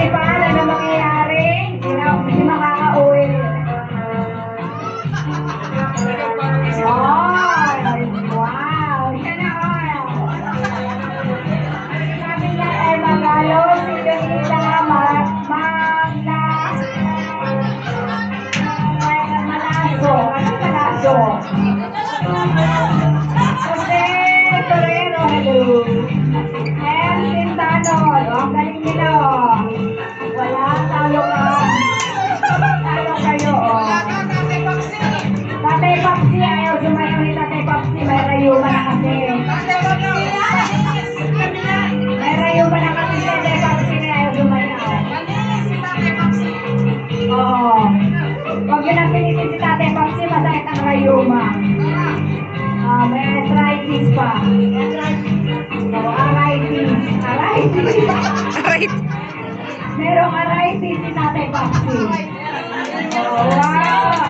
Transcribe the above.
Ate Pal, ano mangyayari? Hindi makaka-uwi. Wow! Yan na, sabi niya ay magalo, Sinyorita Magna Malaso. Ano Malaso? Jose Torero, hello. And Quintano, ang galing nila, oh. Wala, talo ka. Talo kayo, oh. Tatay Papsi, ayaw sumayaw ni Tatay Papsi. May rayuma na kasi. May rayuma na kasi si Tatay Papsi na ayaw sumayaw. Oo. Huwag yun ang pinitin si Tatay Papsi, masakit ang rayuma. May arthritis pa. Arthritis. Arthritis. Merong arthritis si Tatay